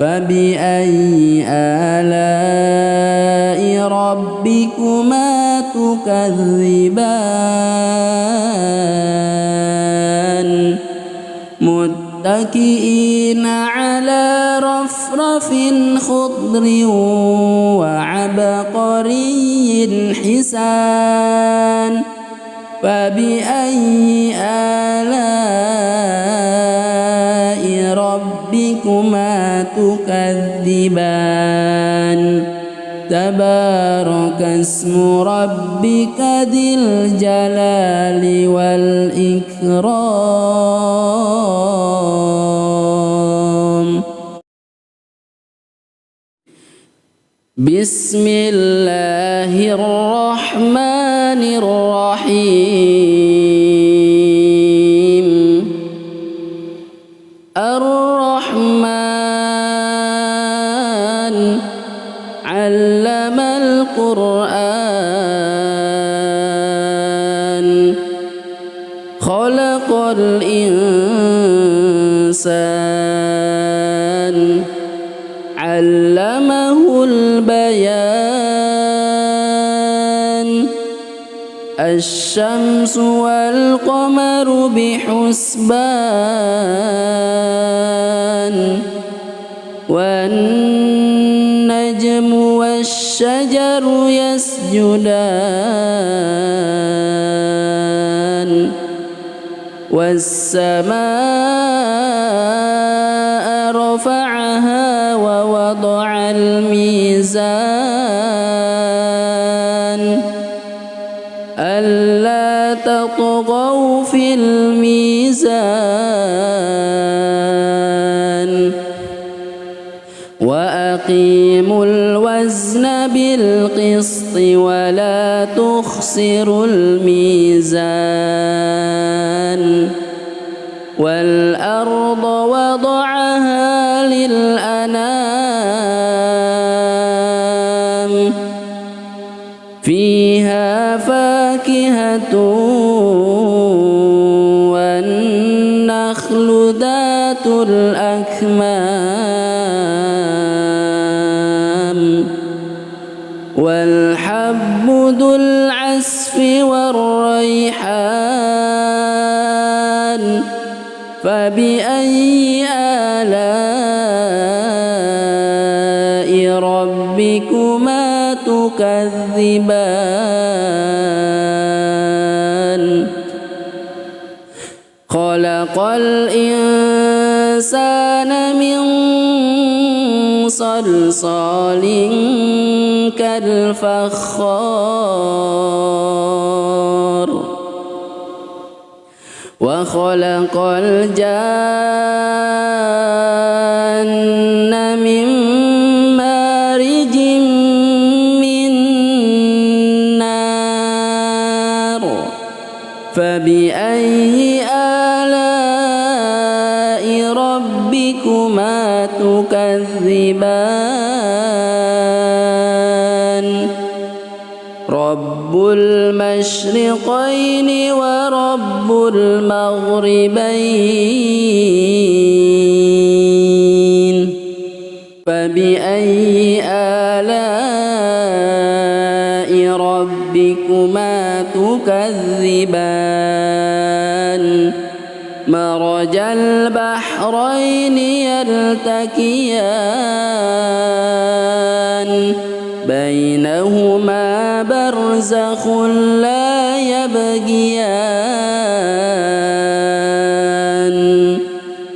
فبأي آلاء ربكما تكذبان متكئين على رفرف خضر وعبقري حسان فبأي آلاء ربكما تكذبان تبارك اسم ربك ذي الجلال والإكرام. بسم الله الرحمن الرحيم. الرحمن علم القرآن خلق الإنسان علمه البيان الشمس والقمر بحسبان والنجم والشجر يسجدان والسماء رفعها ووضع الميزان ألا تطغوا في الميزان وأقيموا الوزن بالقسط ولا تخسروا الميزان والأرض وضعها للأنام فيها فاكهة والنخل ذات الأكمام والحب ذو العصف والريحان فبأي آلاء ربكما تكذبان خلق الإنسان من صلصال كالفخار وخلق الجان من مارج من نار فبأي آلاء ربكما تكذبان رب المشرقين ورب المغربين فبأي آلاء ربكما تكذبان مرج البحرين يلتقيان بينهما برزخ لا يبغيان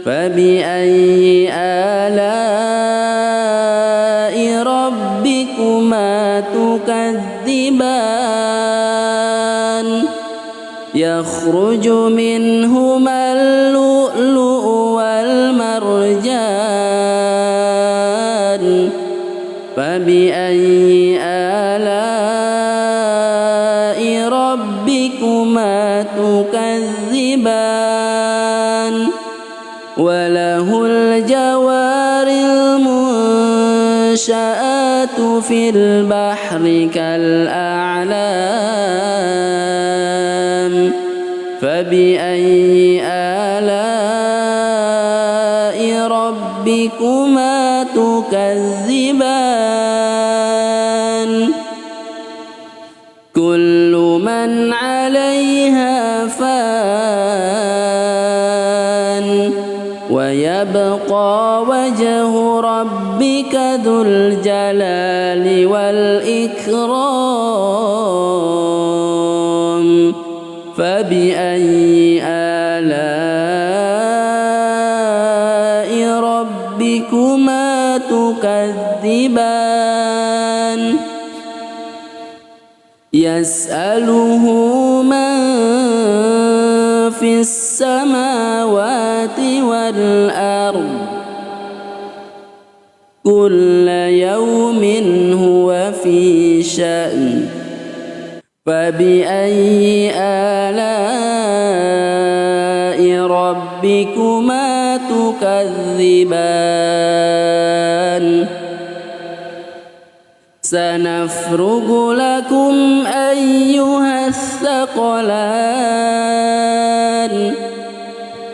فبأي آلاء ربكما تكذبان يخرج منهما اللؤلؤ والمرجان فبأي آلاء ربكما تكذبان وله الجوار المنشآت في البحر كالأعلام فبأي آلاء ربكما تكذبان كل من عليها فان ويبقى وجه ربك ذو الجلال والإكرام فبأي آلاء ربكما تكذبان يسأله من في السماوات والأرض كل يوم هو في شأن فبأي آلاء ربكما تكذبان سنفرغ لكم أيها الثقلان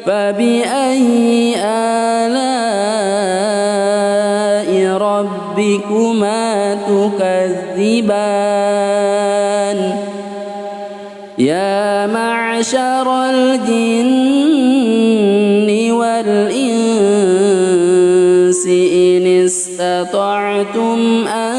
فبأي آلاء ربكما تكذبان يا معشر الجن والإنس إن استطعتم أن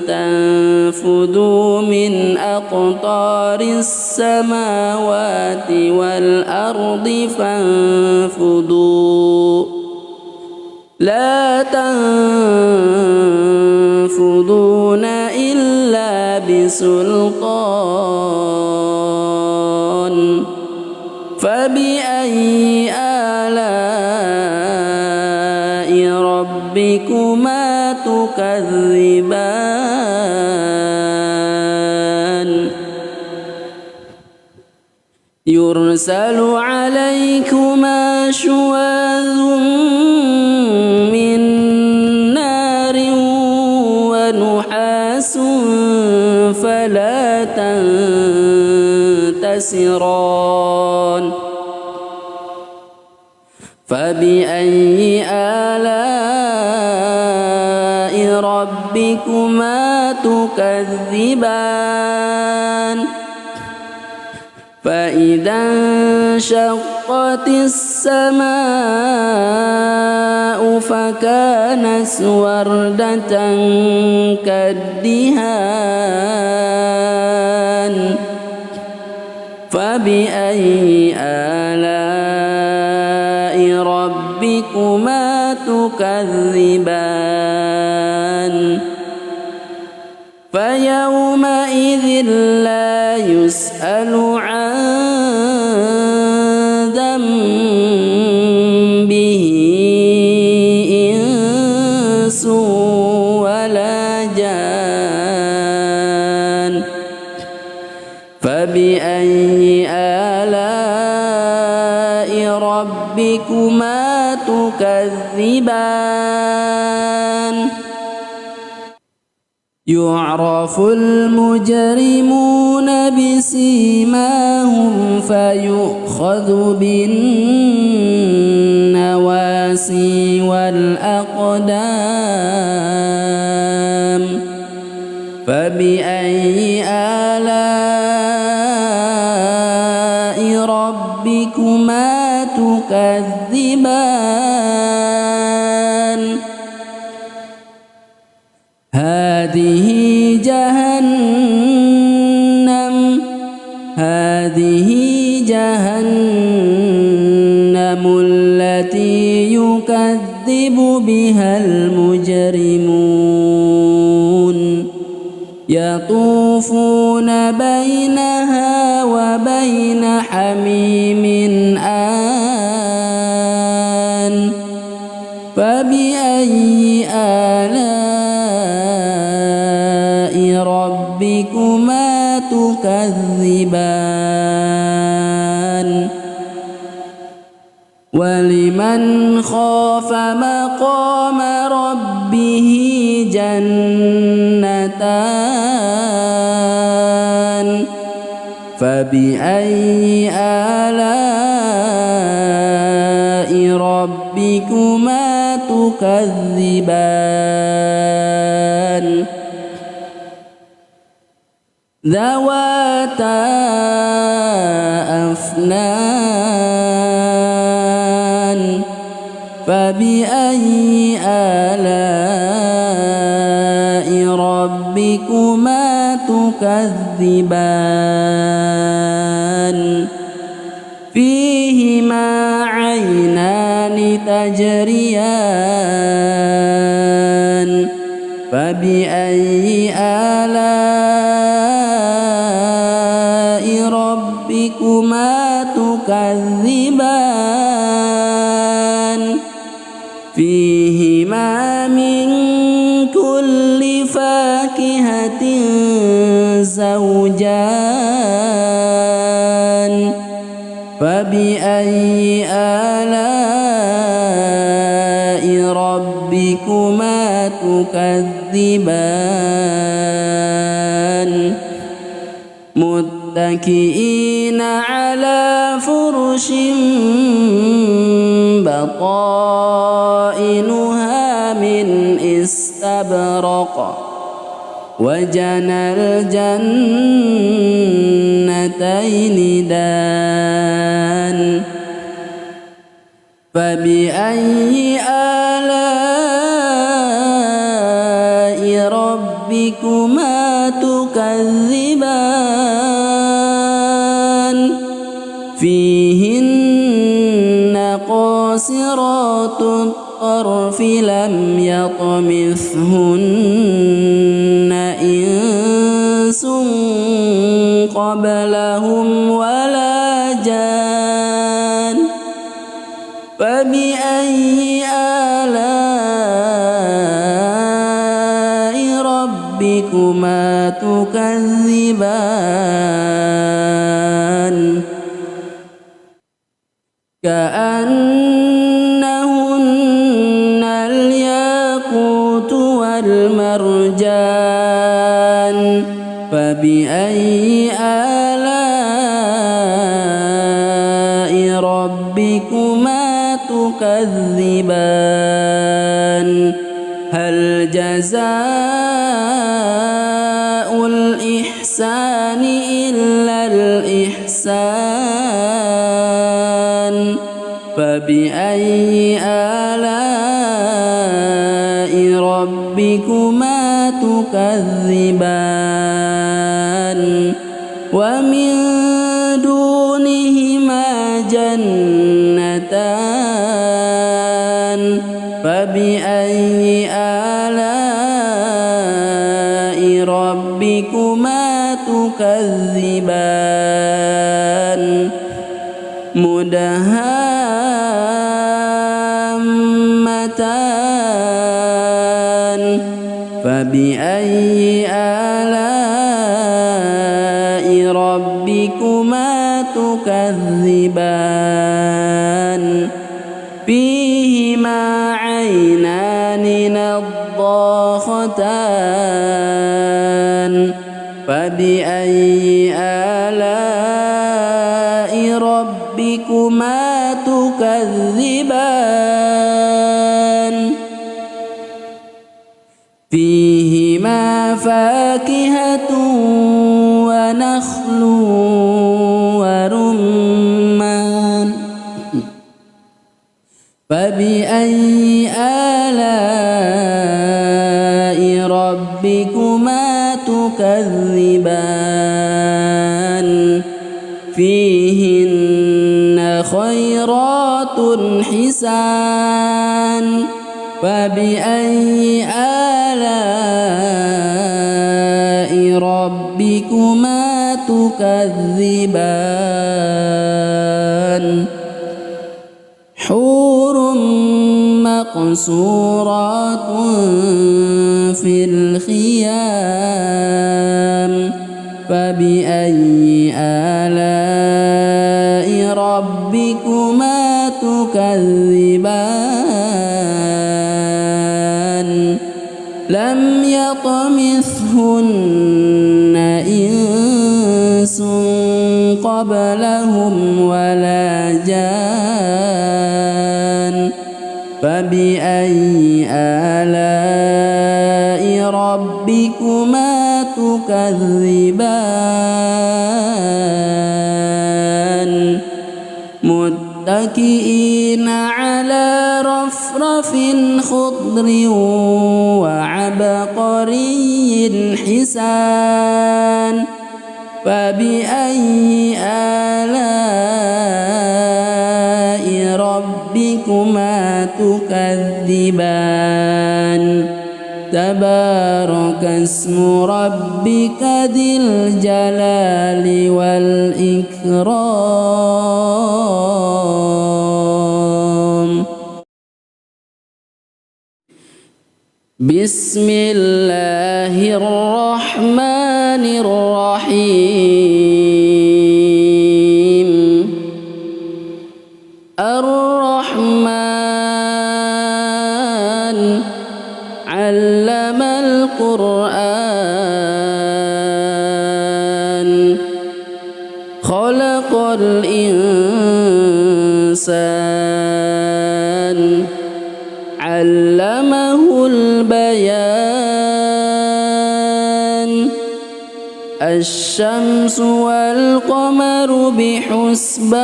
تنفذوا من أقطار السماوات والأرض فانفذوا لا تنفذون إلا بسلطان فبأي آلاء ربكما تكذبان يرسل عليكما شواظ من نار ونحاس فلا تنتصران فبأي آلاء ربكما تكذبان فإذا انشقت السماء فكانت وردة كالدهان فبأي آلاء ربكما تكذبان فيومئذ لا يسأل عن ذنبه إنس ولا جان فبأي آلاء ربكما تكذبان يعرف المجرمون بسيماهم فيؤخذ بالنواسي والأقدام فبأي آلاء ربكما تكذبان هذه جهنم التي يكذب بها المجرمون يطوفون بينها وبين حميم آن فبأي آلاء ربكما تكذبان ولمن خاف مقام ربه جنتان فبأي آلاء ربكما تكذبان ذواتا أفنان فبأي آلاء ربكما تكذبان فيهما عينان تجريان فبأي آلاء ربكما تكذبان فيهما من كل فاكهة زوجان فبأي آلاء ربكما تكذبان متكئين على فرش بطائنها من استبرق وجنى الجنتين دان فبأي آلاء ربكما تكذبان فيهن قاصرات الطرف لم يطمثهن إنس قبلهم ولا جان فبأي آلاء ربكما تكذبان كأنهن الياقوت والمرجان فبأي آلاء ربكما تكذبان هل جزاء الإحسان إلا الإحسان فبأي آلاء ربكما تكذبان ومن دونهما جنتان فبأي آلاء ربكما تكذبان مدهامتان فبأي آلاء ربكما تكذبان فيهما عينان نضاختان فبأي آلاء ربكما تكذبان فيهما فاكهة ونخل ورمان فبأي آلاء ربكما تكذبان فيهن خيرات حسان فبأي آلاء ربكما تكذبان حور مقصورات في الخيام فبأي آلاء ربكما تكذبان لم يطمثهن إنس قبلهم ولا جان فبأي آلاء ربكما تكذبان متكئين على رفرف خضر وعبقري حسان فبأي آلاء ربكما تكذبان تبارك اسم ربك ذي الجلال والإكرام بسم الله الرحمن الرحيم الرحمن علم القرآن خلق الإنسان علمه البيان الشمس والقمر بحسبان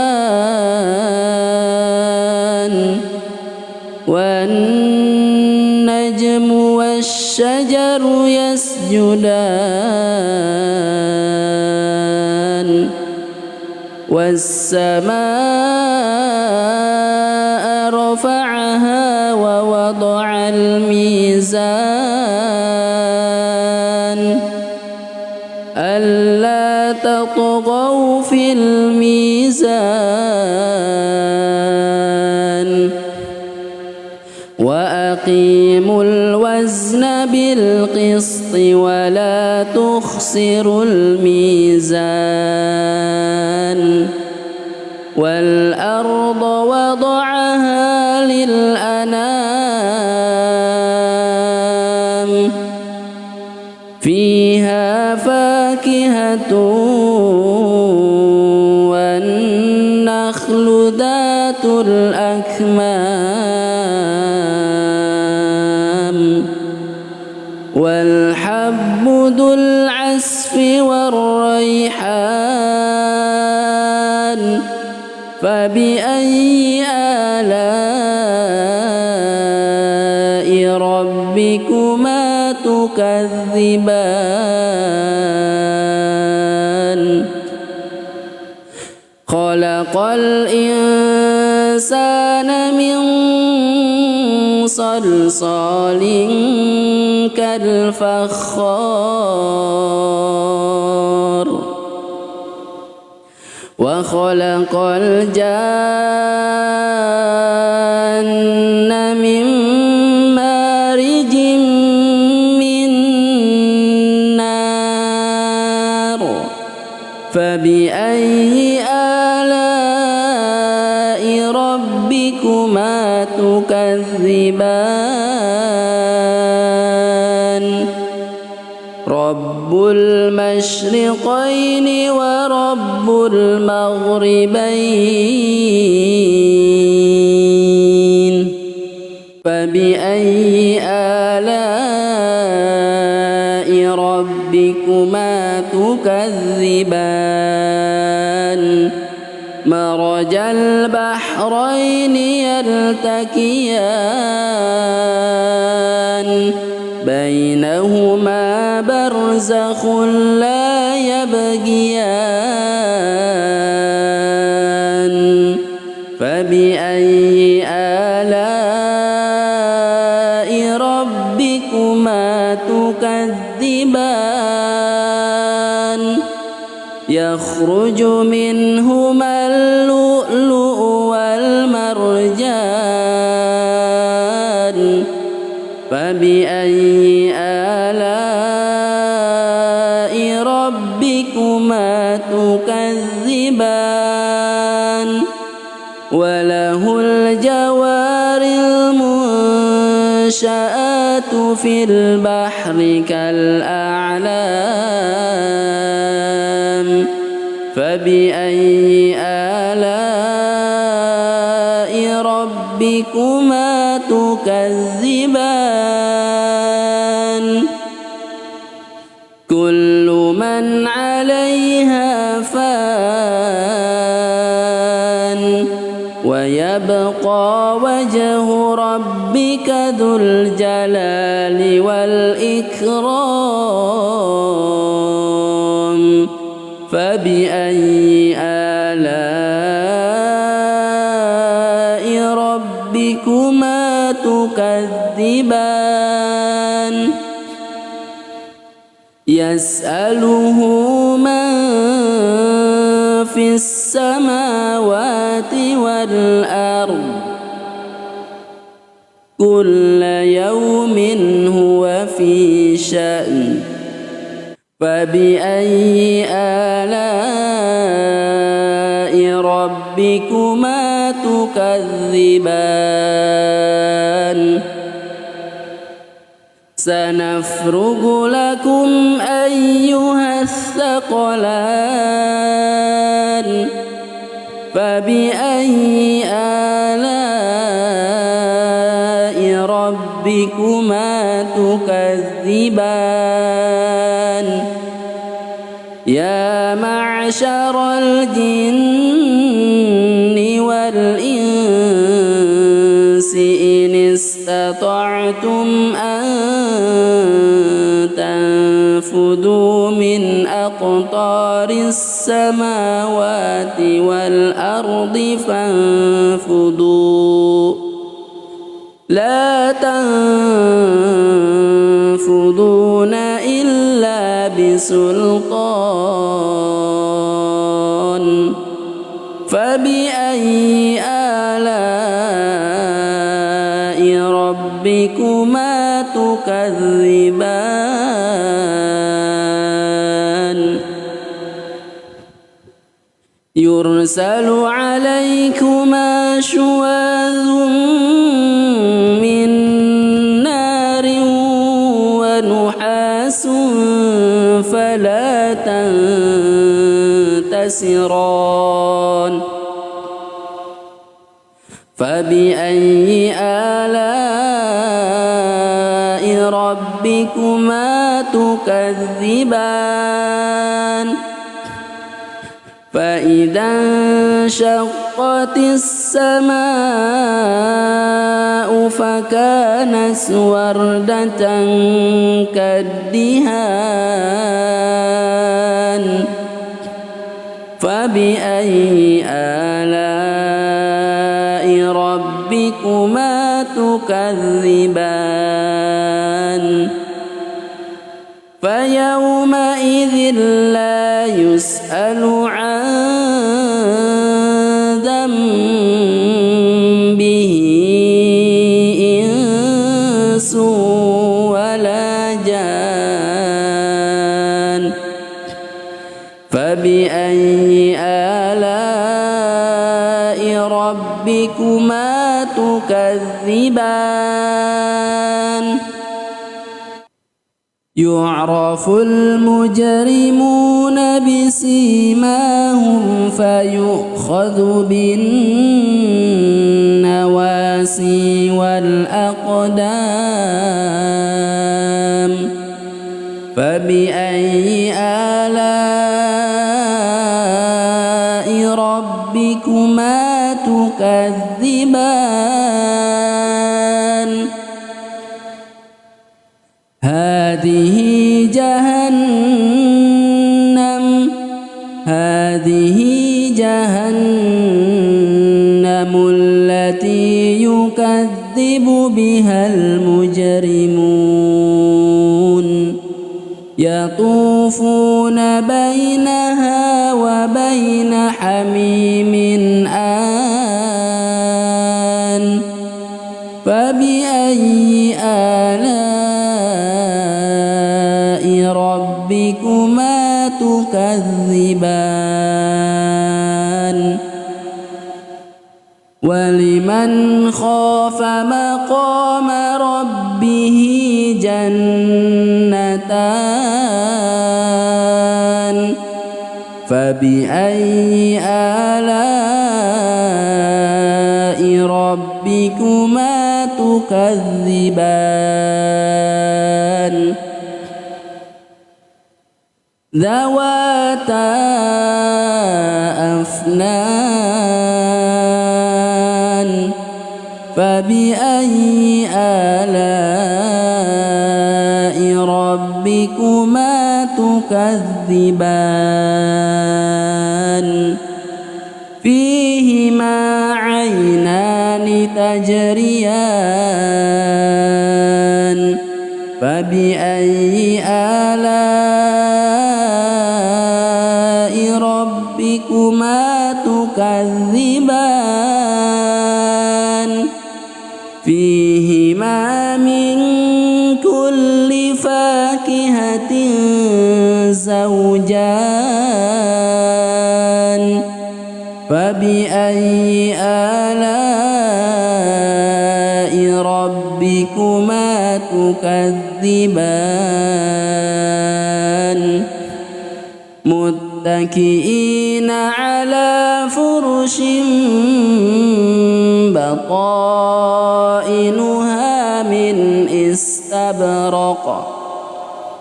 والنجم والشجر يسجدان والسماء رفعها ووضع الميزان ألا تطغوا في الميزان وأقيموا الوزن بالقسط ولا تخسروا الميزان والأرض وضعها للأنام فيها فاكهة والنخل ذات الأكمام والحب ذو العصف والريحان فبأي آلاء ربكما تكذبان خلق الإنسان من صلصال كالفخار وخلق الجان من مارج من نار فبأي آلاء ربكما تكذبان رب المشرقين ورب المغربين فبأي آلاء ربكما تكذبان مرج البحرين يلتقيان بينهما برزخ لا يبغيان فبأي آلاء ربكما تكذبان يخرج منهما اللؤلؤ والمرجان فبأي آلاء ربكما تكذبان وله الجوار المنشآت في البحر كالأعلام فبأي آلاء ربكما ربكما تكذبان كل من عليها فان ويبقى وجه ربك ذو الجلال والإكرام فبأي آلاء ربكما تكذبان يسأله من في السماوات والأرض كل يوم هو في شأن فبأي آلاء ربكما تكذبان سنفرغ لكم أيها الثقلان فبأي آلاء ربكما تكذبان يا معشر الجن والإنس إن استطعتم أن تنفذوا من أقطار السماوات والأرض فانفذوا لا تنفذون إلا بسلطان فبأي آلاء ربكما تكذبان يرسل عليكما شواظ من نار ونحاس فلا تنتصران فبأي آلاء ربكما تكذبان فإذا انشقت السماء فكانت وردة كالدهان فبأي آلاء ربكما تكذبان فيومئذ لا يسأل عن ذنبه إنس ولا جان فبأي آلاء ربكما تكذبان يعرف المجرمون بسيماهم فيؤخذ بالنواسي والأقدام فبأي آلاء ربكما تكذبان هذه جهنم التي يكذب بها المجرمون يطوفون بينها وبين حميم آن فبأي آلاء ربكما تكذبان ولمن خاف مقام ربه جنتان فبأي آلاء ربكما ربكما تكذبان ذواتا أفنان فبأي آلاء ربكما تكذبان فيهما عينان تجريان فبأي آلاء ربكما تكذبان فيهما من كل فاكهة زوجان فبأي آلاء ربكما تكذبان متكئين على فرش بطائنها من استبرق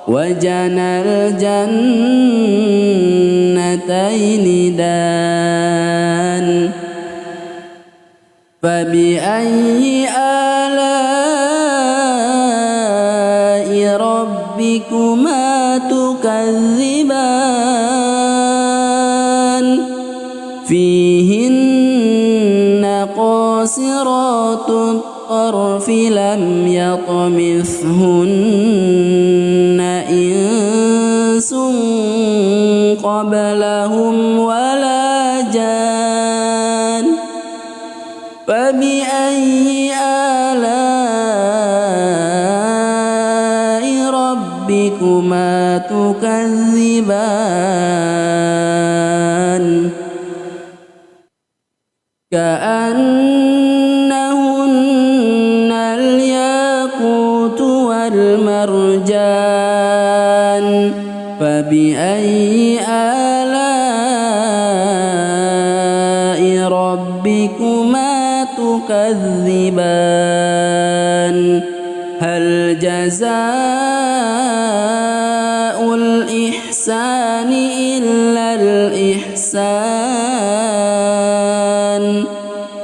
وجنى الجنتين دان فبأي آلاء ربكما تكذبان فيهن قاصرات الطرف لم يطمثهن إنس قبلهم ولا جان فبأي آلاء ربكما تكذبان كأنهن الياقوت والمرجان فبأي آلاء ربكما تكذبان هل جزاء الإحسان إلا الإحسان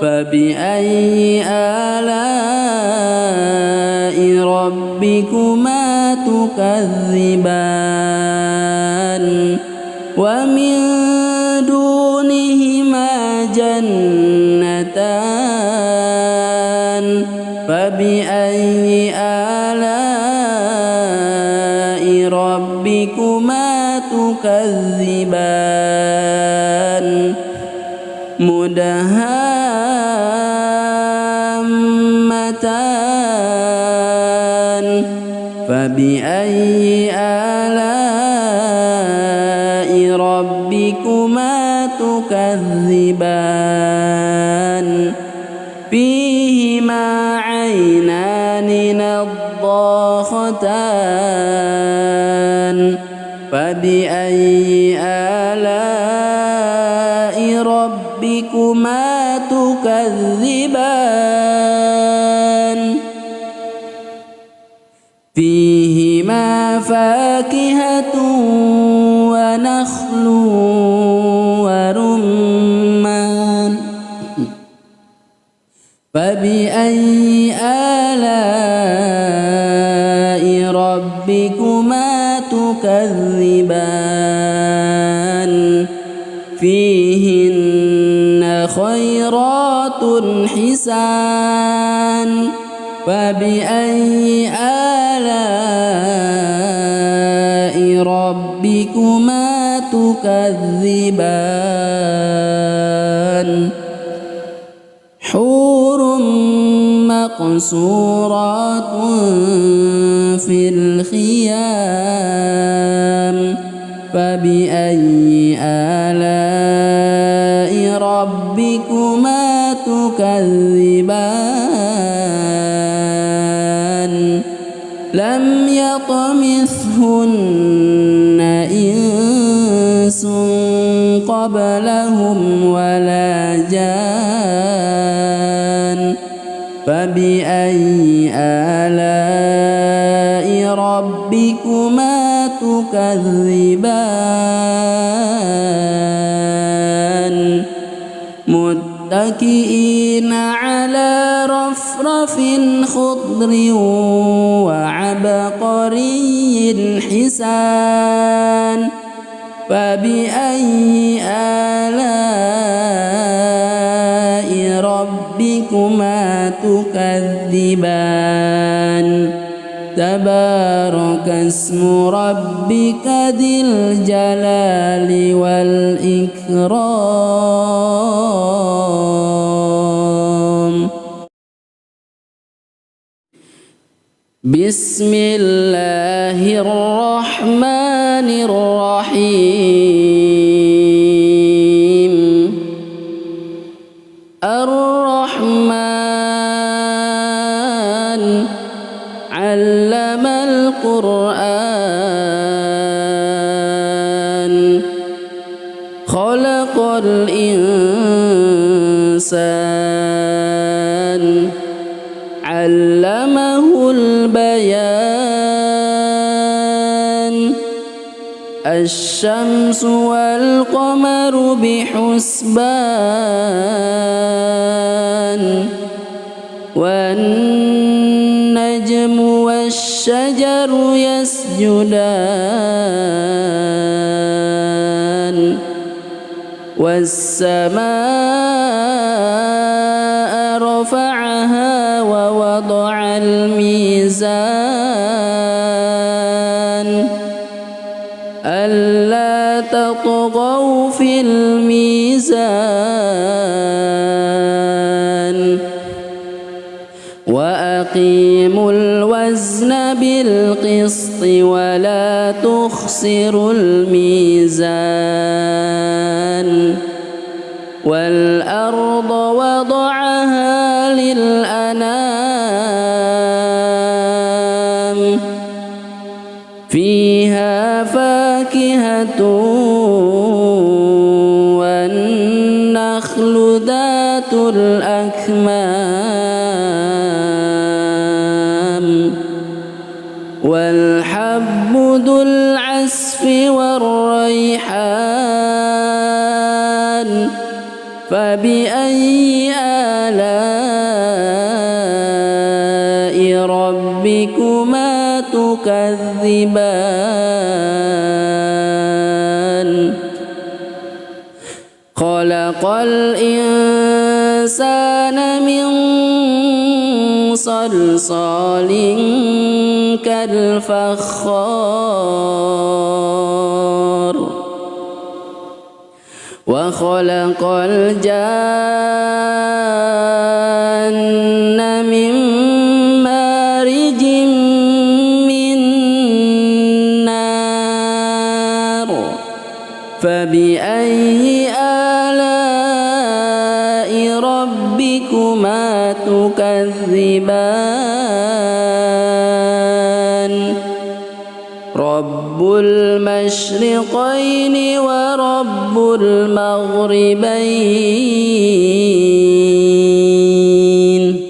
فبأي آلاء ربكما تكذبان ومن دونهما جنتان فبأي آلاء ربكما تكذبان مدهامتان فبأي آلاء ربكما تكذبان فيهما عينان نضاختان فبأي آلاء ربكما تكذبان فيهما فاكهة ونخل ورمان فبأي آلاء ربكما تكذبان فيهن خيرات حسان فبأي آلاء ربكما تكذبان حور مقصورات في الخيام فبأي آلاء ربكما تكذبان لم يطمثهن إنس قبلهم ولا جان فبأي آلاء ربكما تكذبان متكئين على رفرف خضر وعبقري حسان فبأي آلاء ربكما تكذبان تبارك اسم ربك ذي الجلال والإكرام بسم الله الرحمن الرحيم الرحمن علم القرآن خلق الإنسان علمه البيان الشمس والقمر بحسبان والنجم والشجر يسجدان والسماء رفعها ووضع الميزان ألا تطغوا في الميزان وأقيموا الوزن بالقسط ولا تخسروا الميزان والأرض وضعها للأنام فيها فاكهة والنخل ذات الأكمام والحب ذو العصف والريحان فبأي آلاء ربكما تكذبان خلق الإنسان من صلصال كالفخار وخلق الجان من مارج من نار فبأي آلاء ربكما تكذبان رب المشرقين ورب المغربين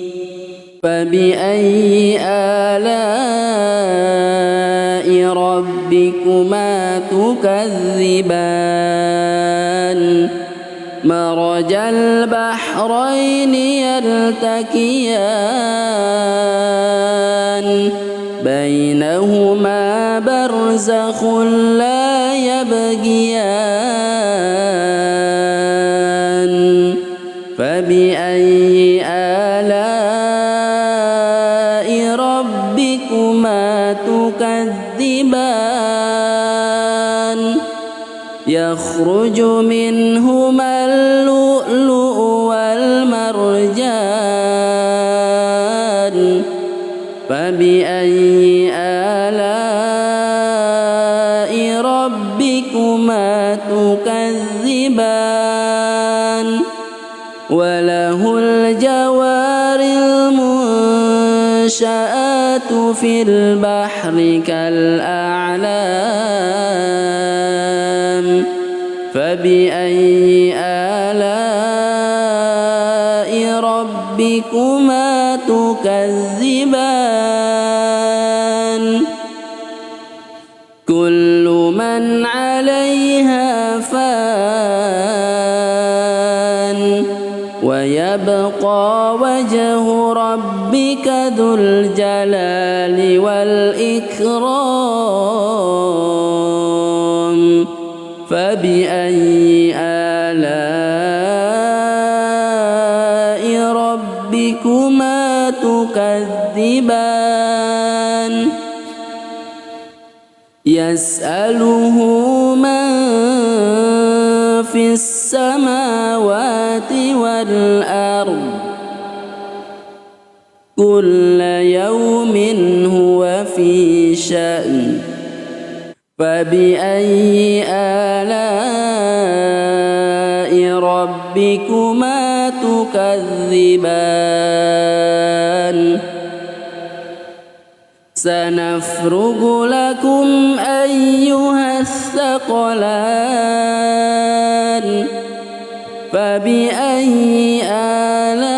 فبأي آلاء ربكما تكذبان مرج البحرين يلتقيان بينهما برزخ لا يبغيان فبأي آلاء ربكما تكذبان يخرج منهما اللؤلؤ والمرجان فبأي آلاء ربكما تكذبان وله الجوار المنشآت في البحر كالأعلام فبأي آلاء ربكما تكذبان كل من عليها فان ويبقى وجه ربك ذو الجلال والإكرام فبأي آلاء ربكما تكذبان يسأله من في السماوات والأرض كل يوم هو في شأن فبأي آلاء ربكما تكذبان سنفرغ لكم أيها الثقلان فبأي آلاء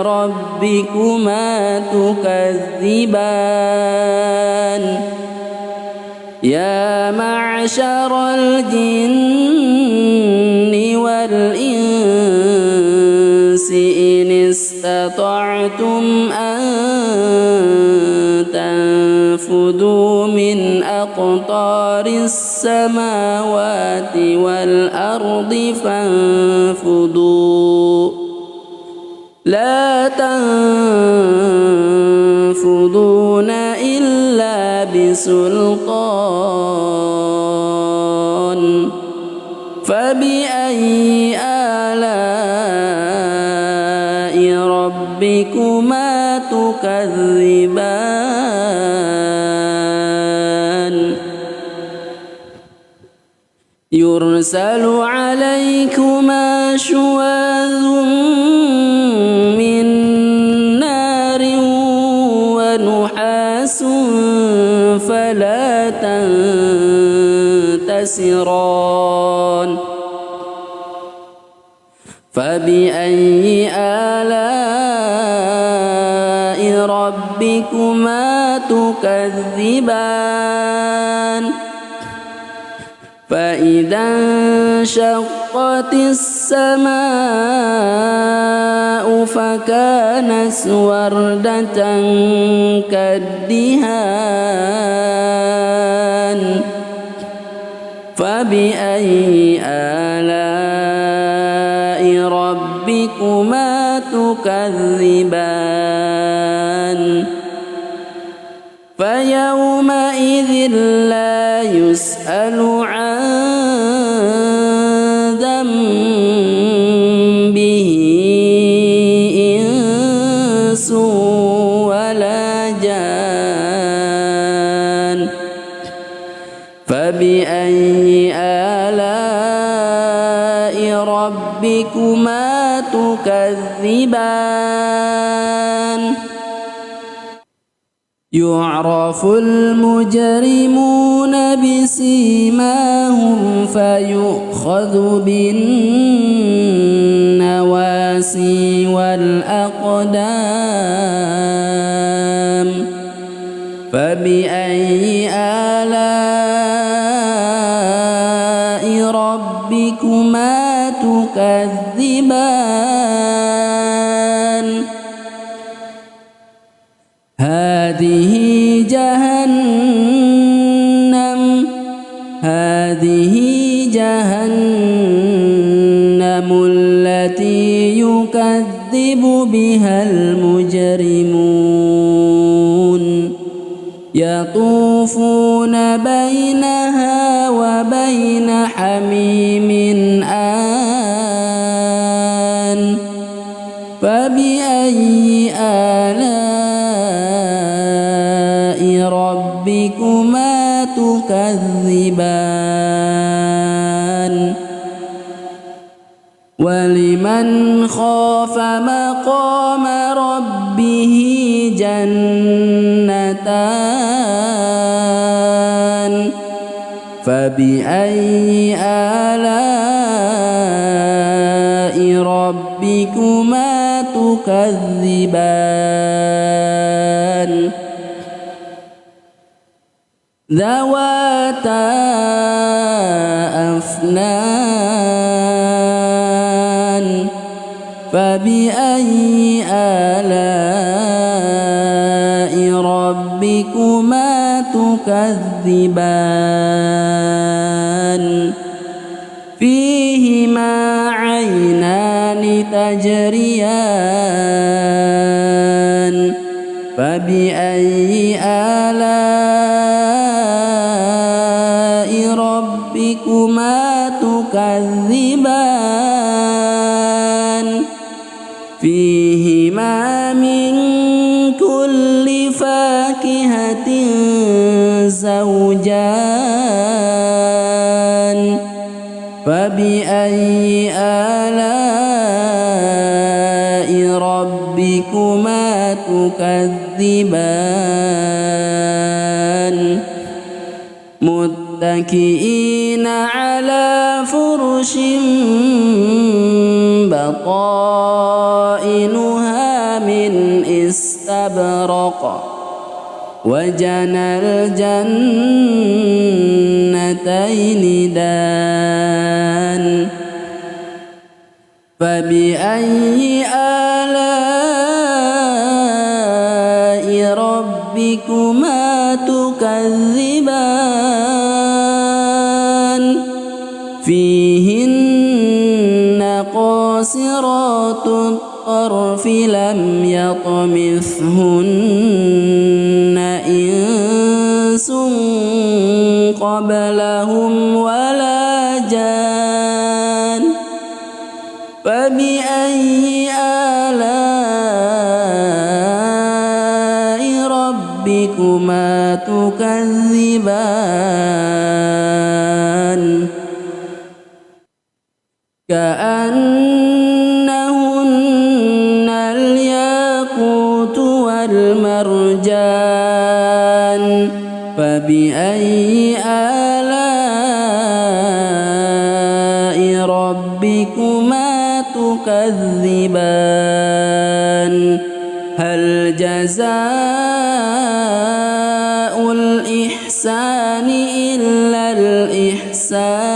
ربكما تكذبان يا معشر الجن والإنس إن استطعتم أن تنفذوا من أقطار السماوات والأرض فانفذوا لا تنفذون إلا بسلطان فبأي آلاء ربكما تكذبان يرسل عليكما شواظ من نار ونحاس فلا تنتصران فبأي آلاء ربكما تكذبان فإذا انشقت السماء فكانت وردة كالدهان فبأي آلاء ربكما تكذبان فيومئذ لا يسأل عن ذنبه إنس ولا جان فبأي آلاء ربكما تكذبان يعرف المجرمون بسيماهم فيؤخذ بالنواسي والأقدام فبأي آلاء ربكما تكذبان هذه جهنم التي يكذب بها المجرمون يطوفون بينها وبين حميم آن فبأي آلاء ربكما تكذبان ولمن خاف مقام ربه جنتان فبأي آلاء ربكما تكذبان تكذبان ذواتا أفنان فبأي آلاء ربكما تكذبان فيهما عينان تجريان فبأي آلاء ربكما تكذبان فيهما من كل فاكهة زوجان فبأي آلاء ربكما تكذبان متكئين على فرش بطائنها من استبرق وجنى الجنتين دان فبأي آلاء ربكما تكذبان فيهن قاصرات الطرف لم يطمثهن إنس قبلهم ولا جان فبأي آلاء ربكما تكذبان كأنهن الياقوت والمرجان فبأي آلاء ربكما تكذبان هل جزاء الإحسان إلا الإحسان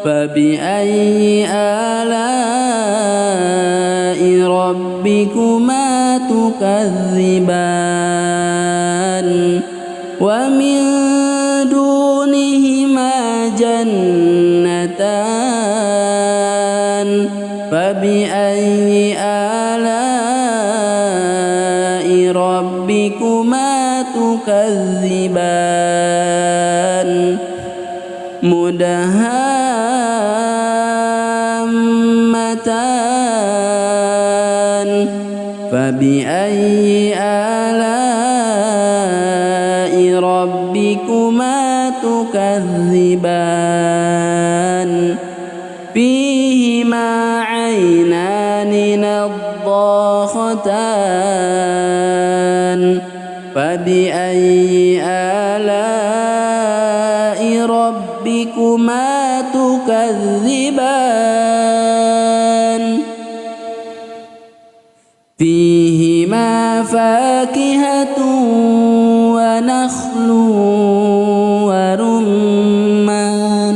فبأي آلاء ربكما تكذبان ومن دونهما جنتان فبأي آلاء ربكما تكذبان مدهامتان فبأي آلاء ربكما تكذبان فيهما عينان نضاختان فبأي آلاء ربكما تكذبان فيهما فاكهة ونخل ورمان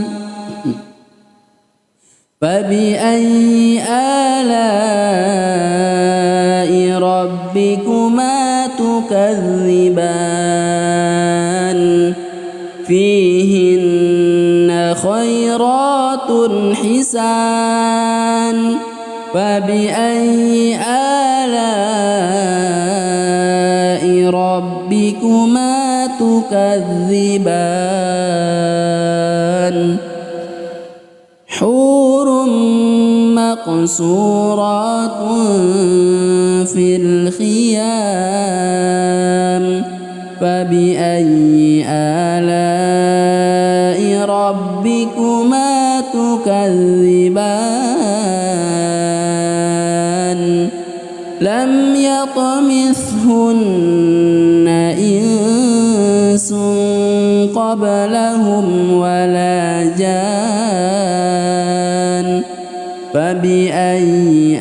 فبأي آلاء ربكما تكذبان فيهن خيرات حسان فبأي آلاء ربكما تكذبان حور مقصورات في الخيام فبأي آلاء ربكما تكذبان لم يطمثهن إنس قبلهم ولا جان فبأي فبأي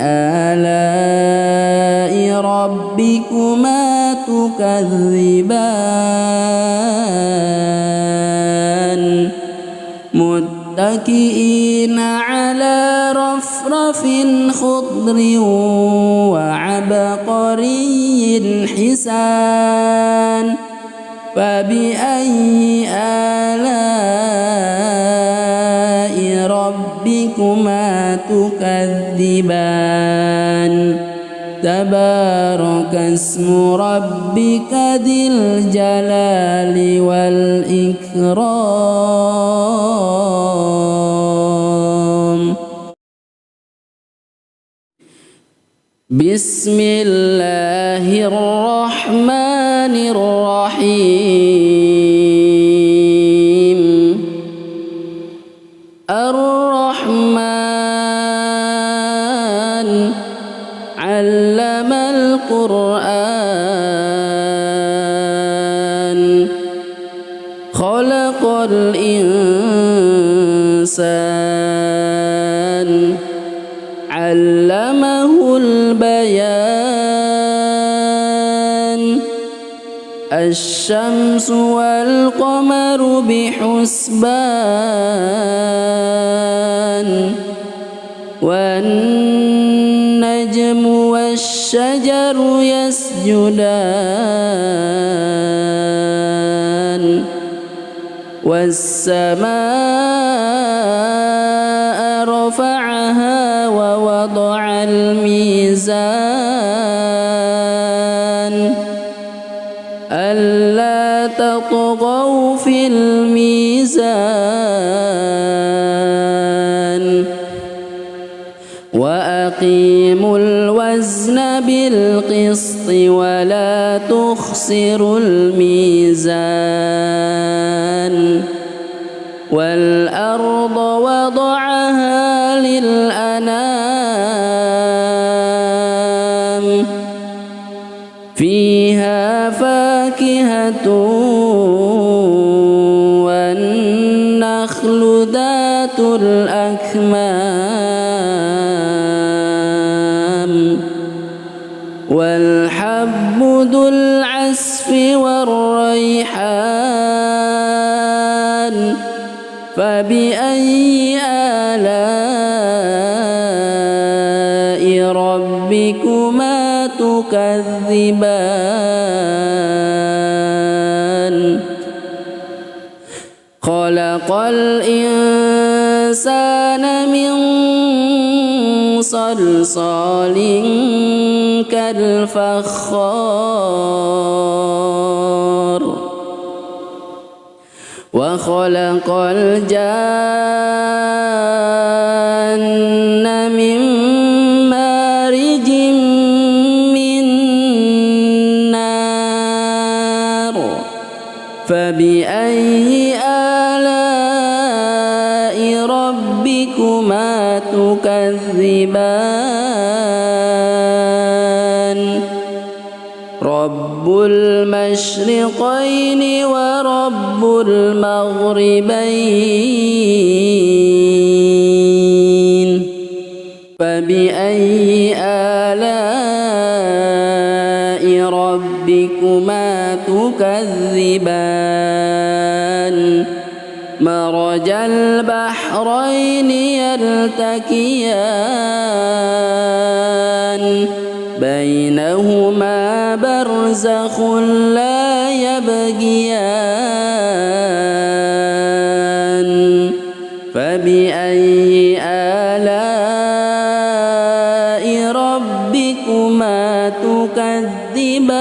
آلاء ربكما تكذبان متكئين على رفرف خضر وعبقري حسان فبأي آلاء ربكما تكذبان تبارك اسم ربك ذي الجلال والإكرام بسم الله الرحمن الرحيم الرحمن علم القرآن خلق الإنسان علمه البيان الشمس والقمر بحسبان والنجم والشجر يسجدان والسماء رفعها ووضع الميزان ألا تطغوا في الميزان وأقيموا الوزن بالقسط ولا تخسروا الميزان والأرض وضعها للأنام فيها فاكهة والنخل ذات الأكمام والحب ذو العصف والريحان فبأي آلاء ربكما تكذبان خلق الإنسان من صلصال كالفخار وخلق الجان من مارج من نار فبأي آلاء ربكما تكذبان رب المشرقين ورب المغربين فبأي آلاء ربكما تكذبان مرج البحرين يلتقيان بينهما برزخ لا يبغيان فبأي آلاء ربكما تكذبان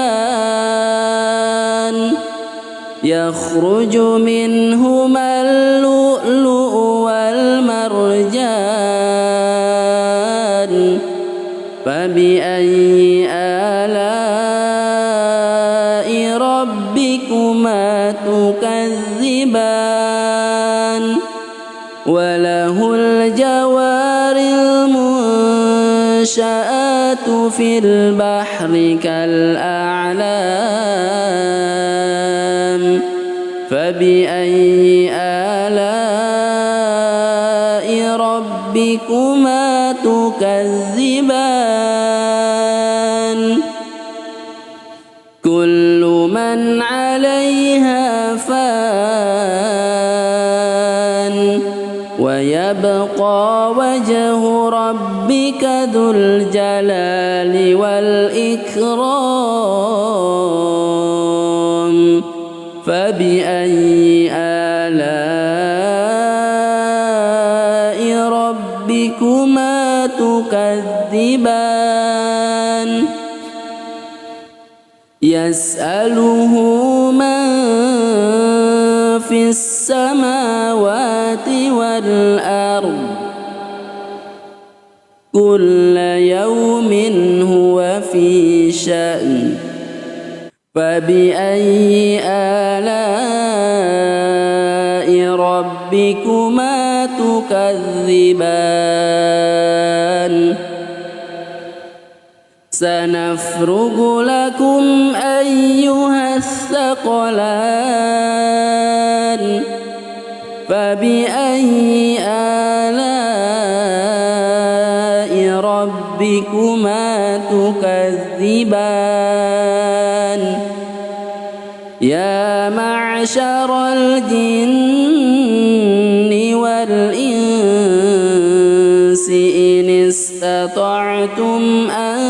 يخرج منهما اللؤلؤ والمرجان فبأي آلاء ربكما تكذبان وله الجوار المنشآت في البحر كالأعلام فبأي آلاء ربكما تكذبان كل من عليها فان ويبقى وجه ربك ذو الجلال والإكرام فبأي آلاء ربكما تكذبان يسأله من في السماوات والأرض كل يوم هو في شأن فبأي آلاء ربكما تكذبان سنفرغ لكم أيها الثقلان فبأي آلاء ربكما تكذبان يا معشر الجن والإنس إن استطعتم أن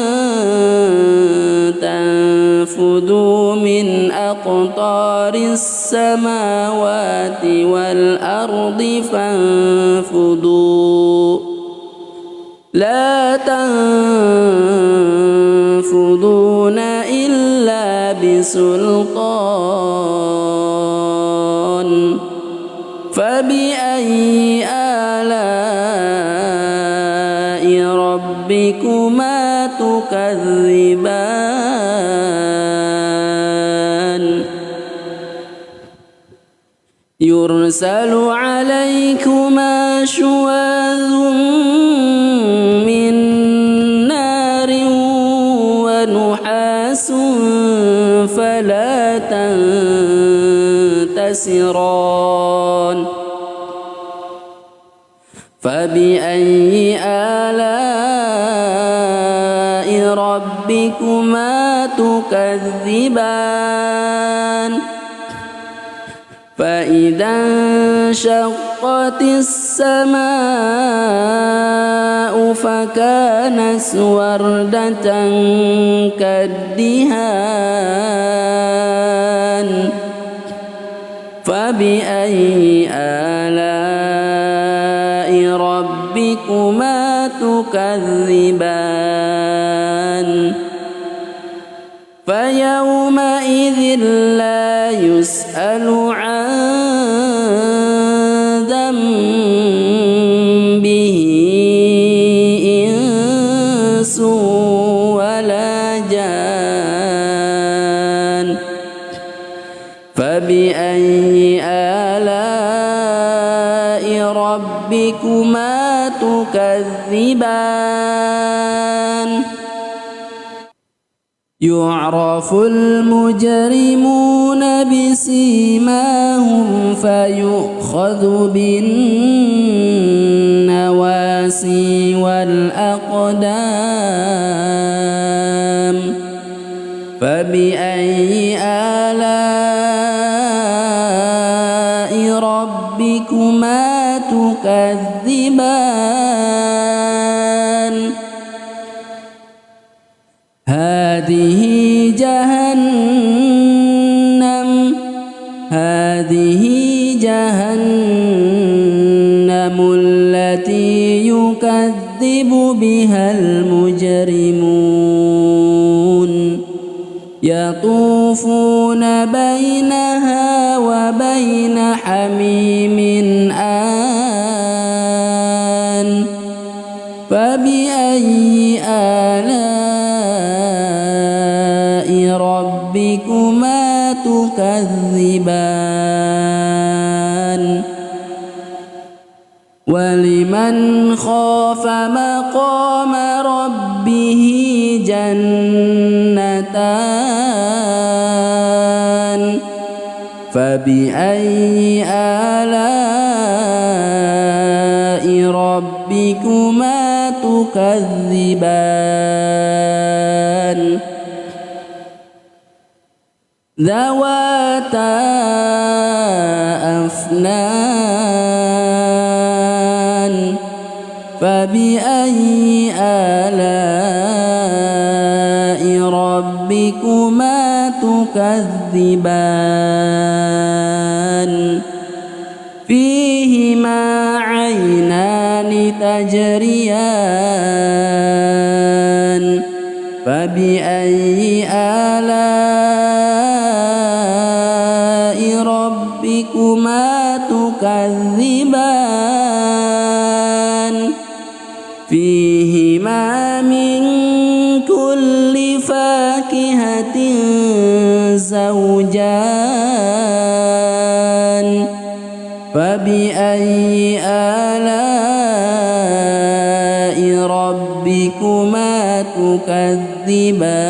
تنفذوا من أقطار السماوات والأرض فانفذوا لا تنفذون إلا بسلطان فبأي آلاء ربكما تكذبان يرسل عليكما شواظ من نار ونحاس فلا تنتصران فبأي آلاء ربكما تكذبان فإذا انشقت السماء فكانت وردة كالدهان فبأي آلاء ربكما تكذبان فيومئذ لا يسأل عن ذنبه إنس ولا جان فبأي آلاء ربكما تكذبان يعرف المجرمون بسيماهم فيؤخذ بالنواسي والأقدام فبأي آلاء ربكما تكذبان هذه جهنم التي يكذب بها المجرمون يطوفون بينها وبين حميم آن فبأي آلاء ربكما تكذبان ولمن خاف مقام ربه جنتان فبأي آلاء ربكما تكذبان ذواتا أفنان فبأي آلاء ربكما تكذبان فيهما عينان تجريان فبأي آلاء ربكما تكذبان فيهما من كل فاكهة زوجان فبأي آلاء ربكما تكذبان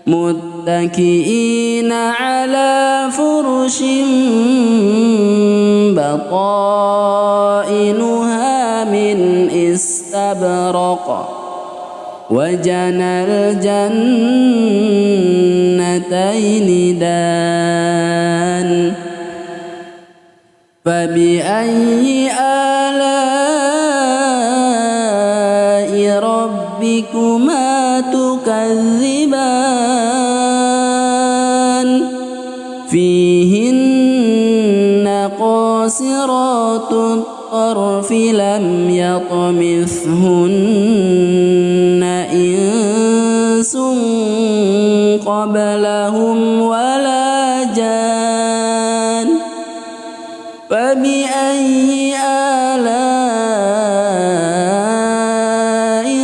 متكئين على فرش بطائنها من استبرق وجنى الجنتين دان فبأي آلاء ربكما تكذبان فيهن قاصرات الطرف لم يطمثهن إنس قبلهم ولا جان فبأي آلاء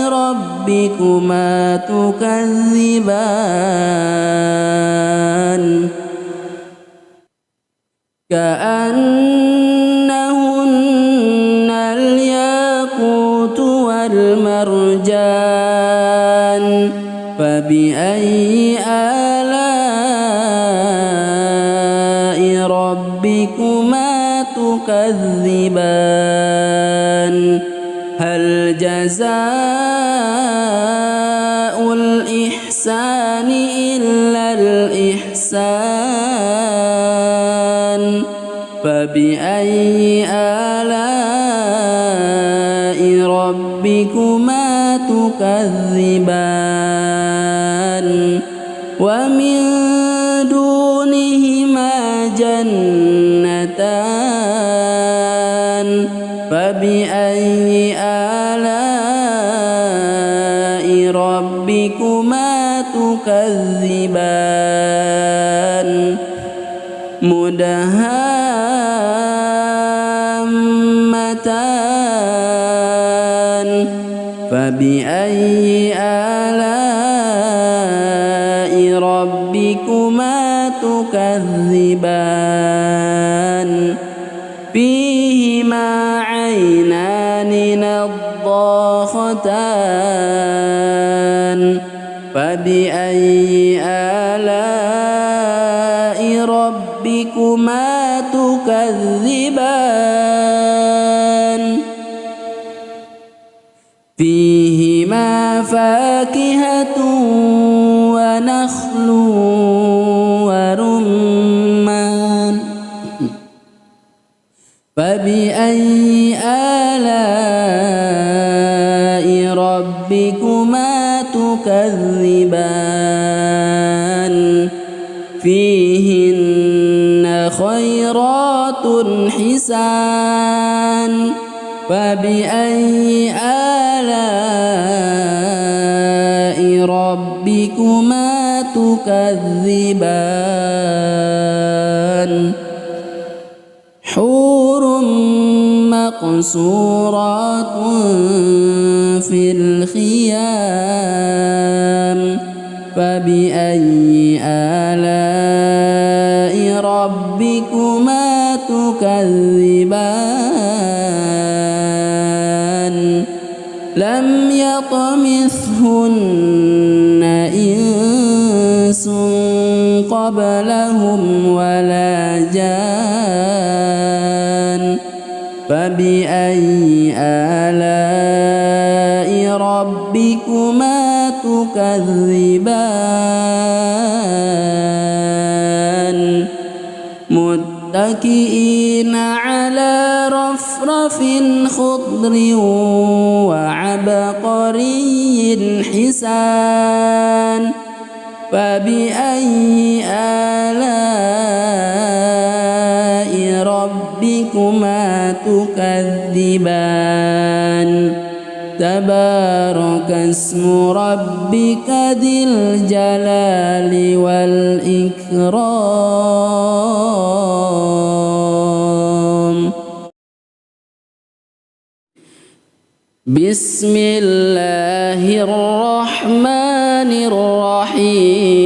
ربكما تكذبان كأنهن الياقوت والمرجان فبأي آلاء ربكما تكذبان هل جزاء الإحسان إلا الإحسان فبأي آلاء ربكما تكذبان ومن دونهما جنتان فبأي آلاء ربكما تكذبان مدهامتان فبأي آلاء ربكما تكذبان فيهما عينان نضاختان فبأي آلاء ربكما تكذبان فيهما فاكهة ونخل ورمان فبأي آلاء ربكما تكذبان فيهن خيرات حسان فبأي آلاء ربكما تكذبان حور مقصورات في الخيام فبأي آلاء ربكما تكذبان لم يطمثهن إنس قبلهم ولا جان فبأي آلاء ربكما تكذبان متكئين على رفرف خضر وعبقري حسان فبأي آلاء ربكما تكذبان تبارك اسم ربك ذي الجلال والإكرام بسم الله الرحمن الرحيم